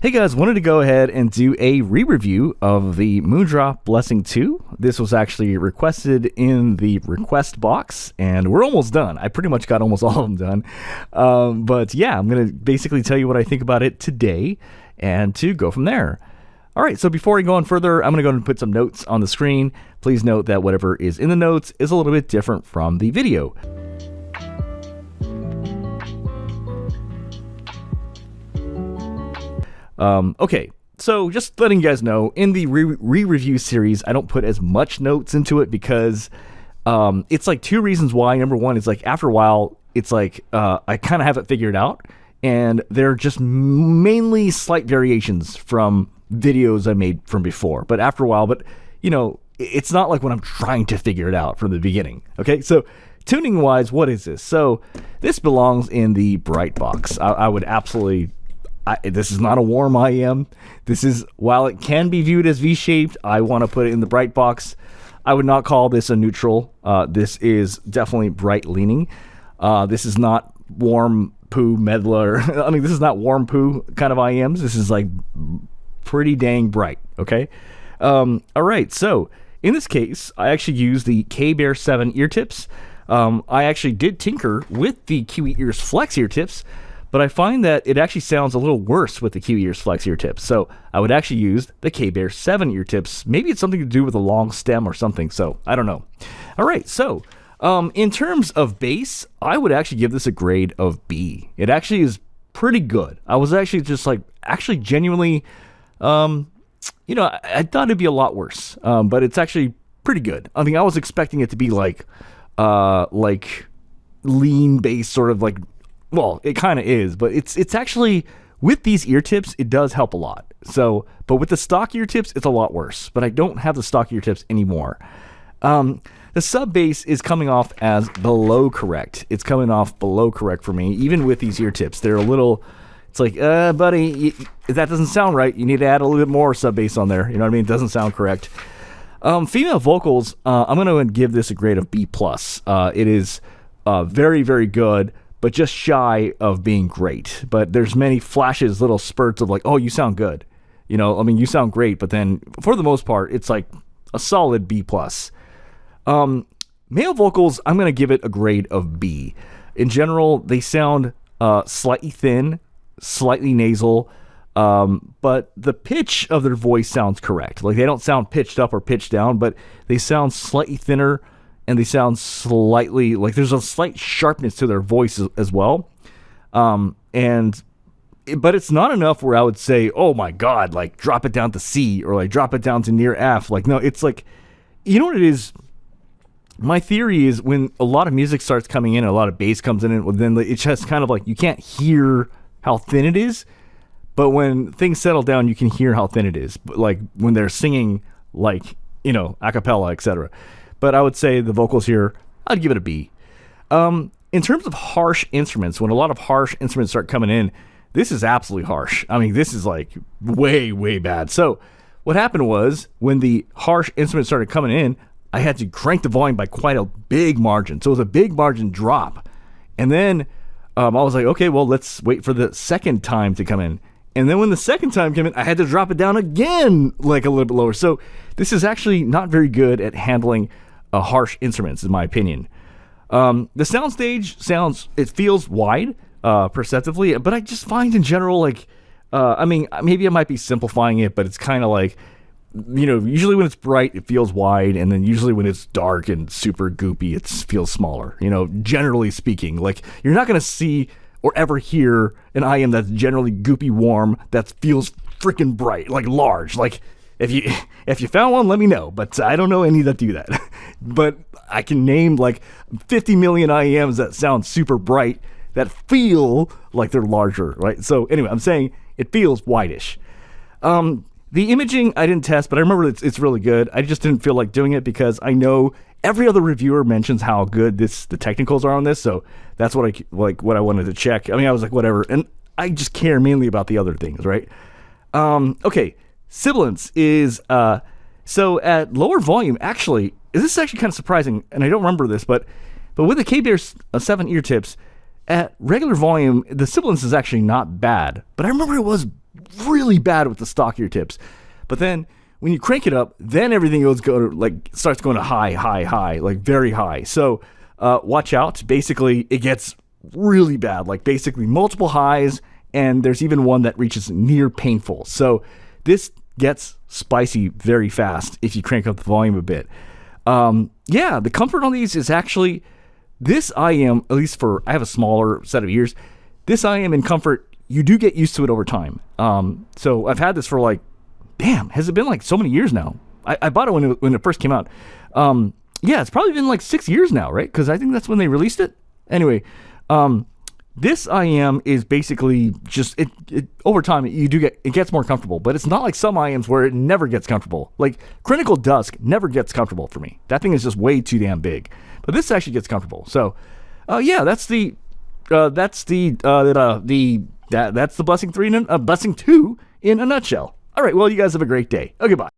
Hey guys, wanted to go ahead and do a re-review of the Moondrop Blessing 2. This was actually requested in the request box, and we're almost done. I pretty much got almost all of them done. But yeah, I'm going to basically tell you what I think about it today, and to go from there. Alright, so before I go on further, I'm going to go ahead and put some notes on the screen. Please note that whatever is in the notes is a little bit different from the video. Okay, so just letting you guys know, in the re-review series, I don't put as much notes into it because it's like two reasons why. Number one is like after a while, it's like I kind of have it figured out, and they're just mainly slight variations from videos I made from before. But after a while, you know, it's not like when I'm trying to figure it out from the beginning. Okay, so tuning wise, what is this? So this belongs in the bright box. I would absolutely. This is not a warm IEM. This is, while it can be viewed as V-shaped, I want to put it in the bright box. I would not call this a neutral. This is definitely bright leaning. This is not warm poo meddler. I mean, this is not warm poo kind of IEMs. This is like pretty dang bright, okay? All right, so in this case, I actually used the K-Bear 7 ear tips. I actually did tinker with the Kiwi Ears Flex ear tips, but I find that it actually sounds a little worse with the Kiwi Ears Flex ear tips. So I would actually use the K-Bear 7 ear tips. Maybe it's something to do with a long stem or something, so I don't know. All right, so in terms of bass, I would actually give this a grade of B. It actually is pretty good. I was actually just like, actually genuinely, you know, I thought it'd be a lot worse, but it's actually pretty good. I mean, I was expecting it to be like lean bass, sort of like, well, it kind of is, but it's actually, with these ear tips, it does help a lot. So, but with the stock ear tips, it's a lot worse. But I don't have the stock ear tips anymore. The sub bass is coming off as below correct. It's coming off below correct for me, even with these ear tips. They're a little, it's like, buddy, that doesn't sound right. You need to add a little bit more sub bass on there. You know what I mean? It doesn't sound correct. Female vocals, I'm going to give this a grade of B+. It is very, very good, but just shy of being great. But there's many flashes, little spurts of like, oh, you sound good. You know, I mean, you sound great, but then for the most part, it's like a solid B+. Male vocals, I'm going to give it a grade of B. In general, they sound slightly thin, slightly nasal, but the pitch of their voice sounds correct. Like, they don't sound pitched up or pitched down, but they sound slightly thinner, and they sound slightly, like there's a slight sharpness to their voice as well. But it's not enough where I would say, oh my God, like drop it down to C or like drop it down to near F. Like, no, it's like, you know what it is? My theory is when a lot of music starts coming in, a lot of bass comes in, and then it's just kind of like, you can't hear how thin it is. But when things settle down, you can hear how thin it is. But like when they're singing, like, you know, a cappella, etc. But I would say the vocals here, I'd give it a B. In terms of harsh instruments, when a lot of harsh instruments start coming in, this is absolutely harsh. I mean, this is like way, way bad. So what happened was when the harsh instruments started coming in, I had to crank the volume by quite a big margin. So it was a big margin drop. And then I was like, okay, well, let's wait for the second time to come in. And then when the second time came in, I had to drop it down again, like a little bit lower. So this is actually not very good at handling harsh instruments, in my opinion. The soundstage it feels wide, perceptively, but I just find in general, like, I mean, maybe I might be simplifying it, but it's kind of like, you know, usually when it's bright, it feels wide, and then usually when it's dark and super goopy, it feels smaller, you know, generally speaking. Like, you're not going to see or ever hear an IM that's generally goopy warm that feels freaking bright, like large. Like, if you found one, let me know, but I don't know any that do that. But I can name like 50 million IEMs that sound super bright that feel like they're larger, right? So anyway, I'm saying it feels whitish. The imaging I didn't test, but I remember it's really good. I just didn't feel like doing it because I know every other reviewer mentions how good the technicals are on this, so that's what I wanted to check. I mean, I was like, whatever, and I just care mainly about the other things, right? Okay. Sibilance is, so at lower volume, actually, this is actually kind of surprising, and I don't remember this, but with the K-Bear 7 ear tips, at regular volume, the sibilance is actually not bad, but I remember it was really bad with the stockier tips. But then when you crank it up, then everything starts going to high, like very high. So watch out. Basically, it gets really bad, like basically multiple highs, and there's even one that reaches near painful. So this gets spicy very fast if you crank up the volume a bit. The comfort on these is actually, this IM, at least I have a smaller set of ears, this IM in comfort, you do get used to it over time. So I've had this for like, damn, has it been like so many years now? I bought it when it first came out. It's probably been like 6 years now, right? Because I think that's when they released it. Anyway, this IM is basically just it over time it gets more comfortable, but it's not like some IMs where it never gets comfortable. Like Critical Dusk never gets comfortable for me. That thing is just way too damn big. But this actually gets comfortable. So that's the Blessing 3 Blessing 2 in a nutshell. All right, well, you guys have a great day. Okay, bye.